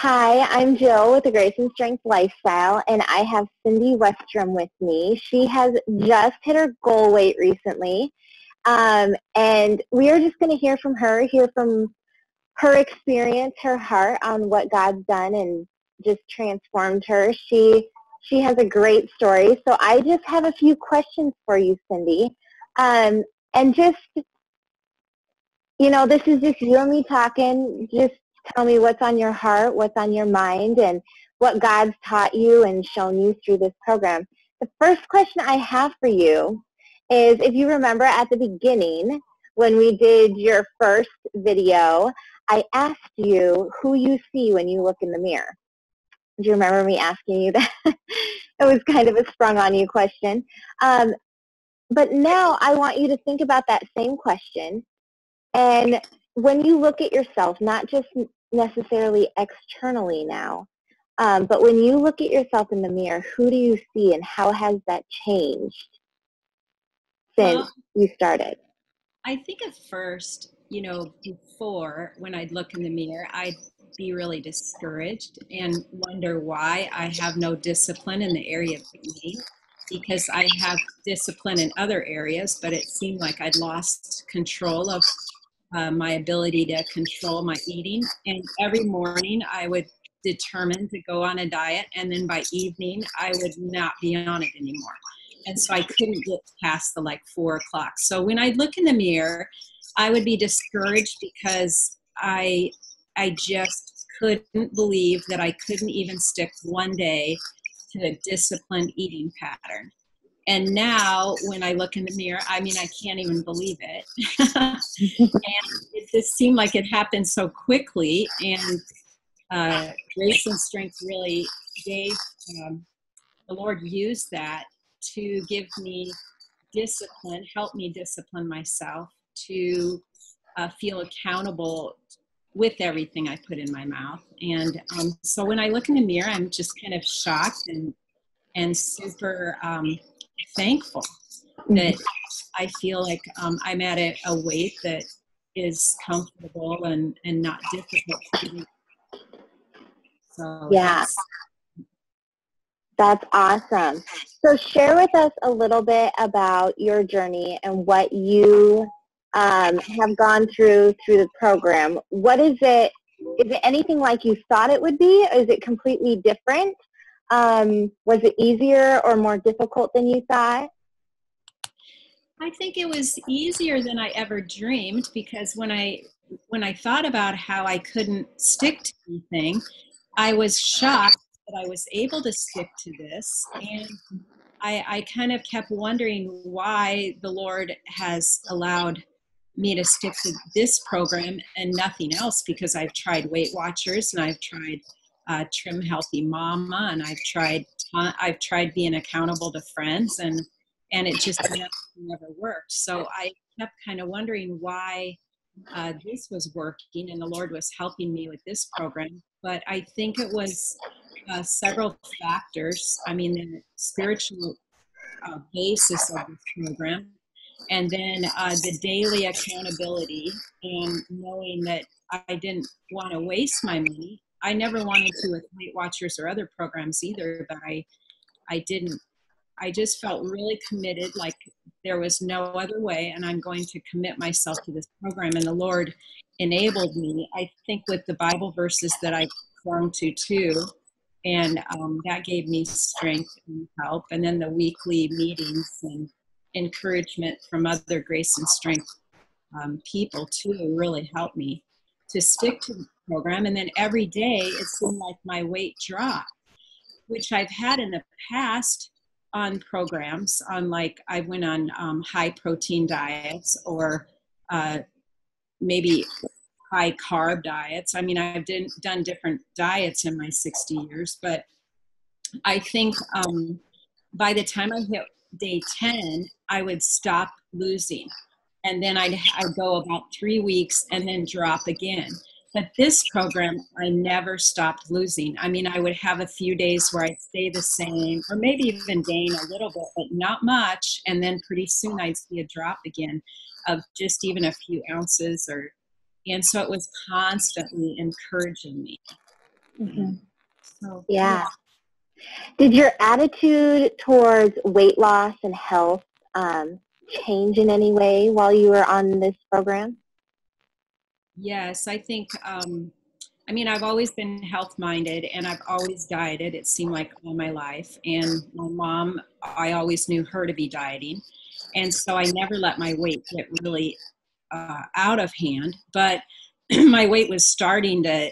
Hi, I'm Jill with the Grace and Strength Lifestyle, and I have Cindy Westrom with me. She has just hit her goal weight recently, and we are just going to hear from her experience, her heart on what God's done and just transformed her. She has a great story, so I just have a few questions for you, Cindy, and just this is just you and me talking. Just tell me what's on your heart, what's on your mind, and what God's taught you and shown you through this program. The first question I have for you is, if you remember at the beginning when we did your first video, I asked you who you see when you look in the mirror. Do you remember me asking you that? It was kind of a sprung on you question. But now I want you to think about that same question. And when you look at yourself, not just necessarily externally now, but when you look at yourself in the mirror, who do you see and how has that changed since you started? I think at first, before when I'd look in the mirror, I'd be really discouraged and wonder why I have no discipline in the area of eating, because I have discipline in other areas, but it seemed like I'd lost control of my ability to control my eating. And every morning I would determine to go on a diet, and then by evening I would not be on it anymore. And so I couldn't get past the 4 o'clock. So when I'd look in the mirror, I would be discouraged because I just couldn't believe that I couldn't even stick one day to a disciplined eating pattern. And now when I look in the mirror, I can't even believe it. And it just seemed like it happened so quickly. And Grace and Strength really gave, the Lord used that to give me discipline, help me discipline myself to feel accountable with everything I put in my mouth. And so when I look in the mirror, I'm just kind of shocked and super thankful that I feel like I'm at a weight that is comfortable and not difficult for me. So Yeah, that's awesome. So share with us a little bit about your journey and what you have gone through the program. What is it? Is it anything like you thought it would be? Is it completely different? Was it easier or more difficult than you thought? I think it was easier than I ever dreamed, because when I thought about how I couldn't stick to anything, I was shocked that I was able to stick to this. And I kind of kept wondering why the Lord has allowed me to stick to this program and nothing else, because I've tried Weight Watchers and I've tried Trim Healthy Mama, and I've tried being accountable to friends, and it just never worked. So I kept kind of wondering why this was working and the Lord was helping me with this program. But I think it was several factors. The spiritual basis of this program, and then the daily accountability, and knowing that I didn't want to waste my money. I never wanted to with Weight Watchers or other programs either, but I didn't. I just felt really committed, like there was no other way, and I'm going to commit myself to this program. And the Lord enabled me, I think, with the Bible verses that I clung to too. And that gave me strength and help. And then the weekly meetings and encouragement from other Grace and Strength people too really helped me to stick to the program. And then every day it seemed like my weight dropped, which I've had in the past on programs, on I went on high protein diets, or maybe high carb diets. I've done different diets in my 60 years, but I think by the time I hit day 10, I would stop losing. And then I'd go about 3 weeks and then drop again. But this program, I never stopped losing. I would have a few days where I'd stay the same, or maybe even gain a little bit, but not much. And then pretty soon I'd see a drop again of just even a few ounces. And so it was constantly encouraging me. Mm-hmm. So, Yeah. Did your attitude towards weight loss and health change in any way while you were on this program? Yes, I think, I mean, I've always been health minded and I've always dieted, it seemed like all my life. And my mom, I always knew her to be dieting. And so I never let my weight get really out of hand. But my weight was starting to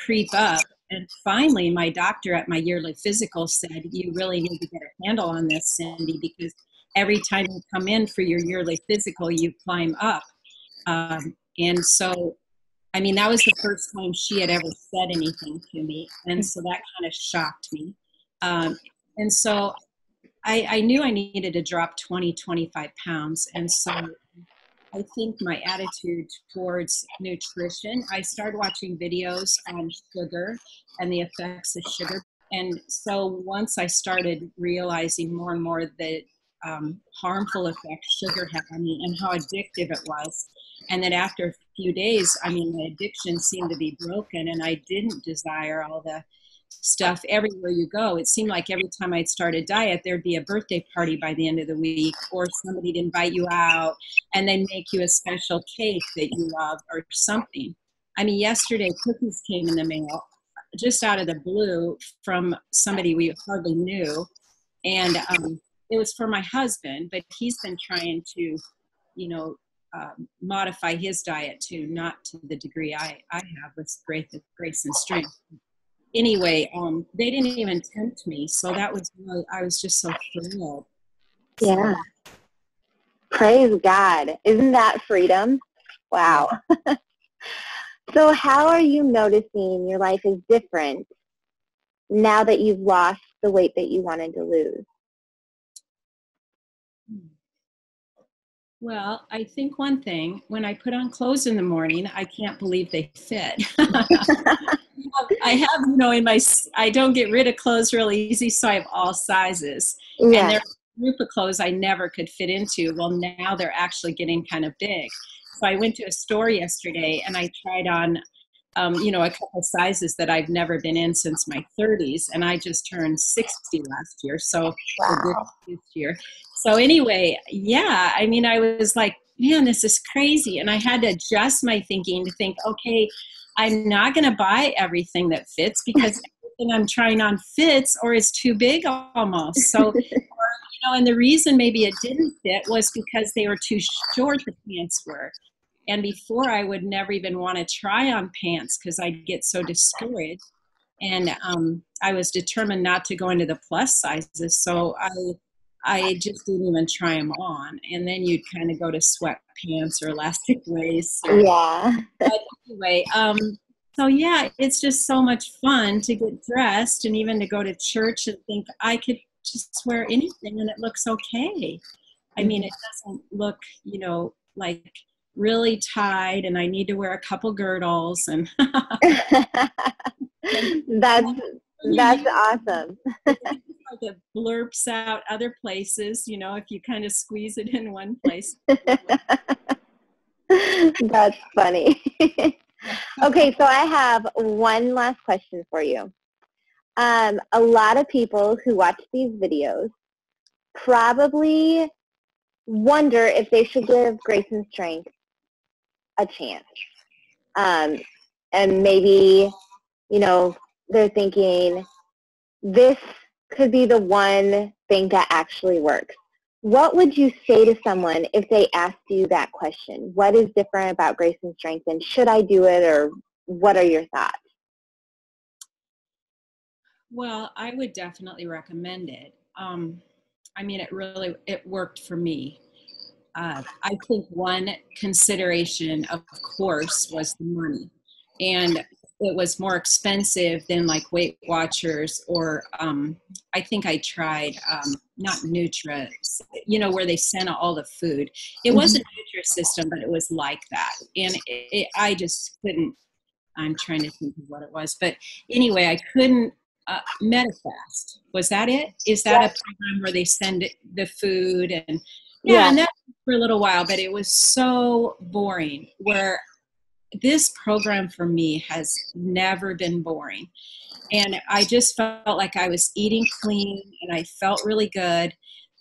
creep up. And finally, my doctor at my yearly physical said, "You really need to get a handle on this, Cindy, because every time you come in for your yearly physical, you climb up." And so, I mean, that was the first time she had ever said anything to me. And so that kind of shocked me. Um, and so I knew I needed to drop 20, 25 pounds. And so I think my attitude towards nutrition, I started watching videos on sugar and the effects of sugar. And so once I started realizing more and more the harmful effects sugar had on me and how addictive it was, and then after a few days, I mean, the addiction seemed to be broken and I didn't desire all the stuff everywhere you go. It seemed like every time I'd start a diet, there'd be a birthday party by the end of the week, or somebody'd invite you out and then make you a special cake that you love or something. I mean, yesterday cookies came in the mail just out of the blue from somebody we hardly knew. And it was for my husband, but he's been trying to, you know, modify his diet to not to the degree I have with grace and strength. Anyway, they didn't even tempt me, so that was really, I was just so thrilled. Yeah. Praise God. Isn't that freedom? Wow. Yeah. So how are you noticing your life is different now that you've lost the weight that you wanted to lose? Well, I think one thing, when I put on clothes in the morning, I can't believe they fit. I have, you know, I don't get rid of clothes really easy, so I have all sizes. Yeah. And there's a group of clothes I never could fit into. Well, now they're actually getting kind of big. So I went to a store yesterday and I tried on, you know, a couple sizes that I've never been in since my 30s. And I just turned 60 last year. So, wow. this year. So anyway, yeah, I mean, I was like, man, this is crazy. And I had to adjust my thinking to think, okay, I'm not going to buy everything that fits because everything I'm trying on fits or is too big almost. So, you know, and the reason maybe it didn't fit was because they were too short, the pants were. And before I would never even want to try on pants because I'd get so discouraged. And I was determined not to go into the plus sizes. So I just didn't even try them on. And then you'd kind of go to sweatpants or elastic waists. Yeah. But anyway, so yeah, it's just so much fun to get dressed and even to go to church and think I could just wear anything and it looks okay. I mean, it doesn't look, you know, like really tight and I need to wear a couple girdles and that's awesome. like it blurps out other places, you know, if you kind of squeeze it in one place. That's funny. Okay, so I have one last question for you. A lot of people who watch these videos probably wonder if they should give Grace and Strength a chance. And maybe, you know, they're thinking, this could be the one thing that actually works. What would you say to someone if they asked you that question? What is different about Grace and Strength, and should I do it, or what are your thoughts? Well, I would definitely recommend it. I mean, it worked for me. I think one consideration, of course, was the money. And it was more expensive than like Weight Watchers or I think I tried, not Nutra, you know, where they sent all the food. It wasn't Nutrisystem, but it was like that. And I just couldn't, I'm trying to think of what it was. But anyway, I couldn't, MetaFast, was that it? Is that a program where they send the food and, yeah, and that for a little while, but it was so boring where this program for me has never been boring. And I just felt like I was eating clean and I felt really good.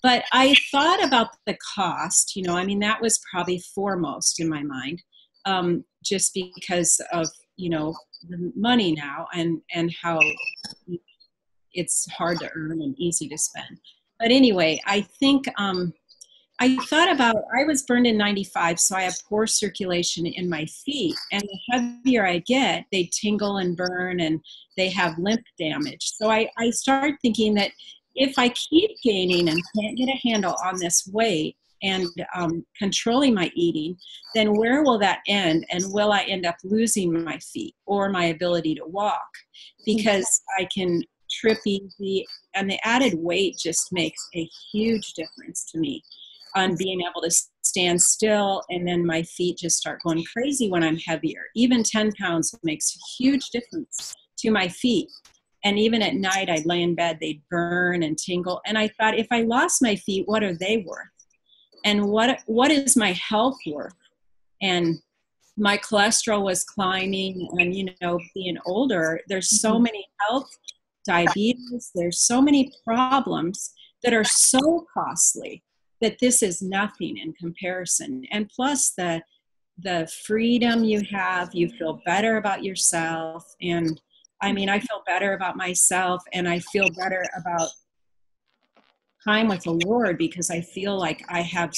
But I thought about the cost, I mean, that was probably foremost in my mind, just because of, the money now and how it's hard to earn and easy to spend. But anyway, I think I thought about, I was burned in 95, so I have poor circulation in my feet. And the heavier I get, they tingle and burn and they have lymph damage. So I started thinking that if I keep gaining and can't get a handle on this weight and controlling my eating, then where will that end? And will I end up losing my feet or my ability to walk? Because I can trip easy, and the added weight just makes a huge difference to me on being able to stand still, and then my feet just start going crazy when I'm heavier. Even 10 pounds makes a huge difference to my feet. And even at night, I'd lay in bed, they'd burn and tingle. And I thought, if I lost my feet, what are they worth? And what is my health worth? And my cholesterol was climbing, and being older, there's so many health, diabetes, there's so many problems that are so costly that this is nothing in comparison. And plus the freedom you have, you feel better about yourself. And I mean, I feel better about myself, and I feel better about time with the Lord, because I feel like I have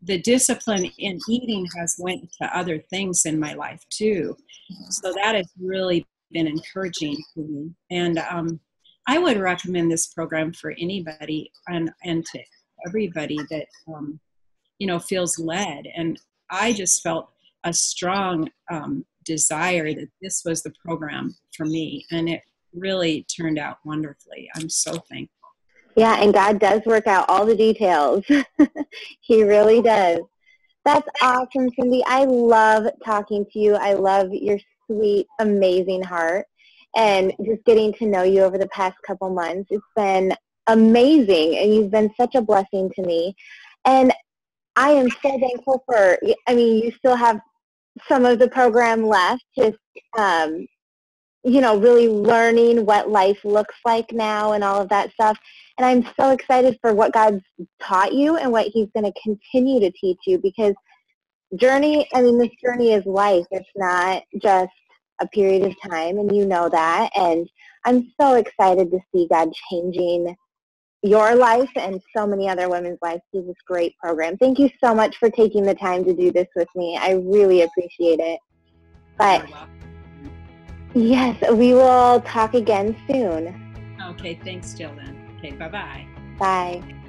the discipline in eating has went to other things in my life too. So that has really been encouraging to me. And I would recommend this program for anybody and to everybody that, feels led. And I just felt a strong desire that this was the program for me. And it really turned out wonderfully. I'm so thankful. Yeah, and God does work out all the details. He really does. That's awesome, Cindy. I love talking to you. I love your sweet, amazing heart. And just getting to know you over the past couple months, it's been amazing. And you've been such a blessing to me. And I am so thankful for, you still have some of the program left, just, really learning what life looks like now and all of that stuff. And I'm so excited for what God's taught you and what he's going to continue to teach you, because this journey is life. It's not just a period of time, and you know that. And I'm so excited to see God changing your life and so many other women's lives through this great program. Thank you so much for taking the time to do this with me. I really appreciate it. But yes, we will talk again soon. Okay, thanks, Jill, then. Okay, bye-bye. Bye.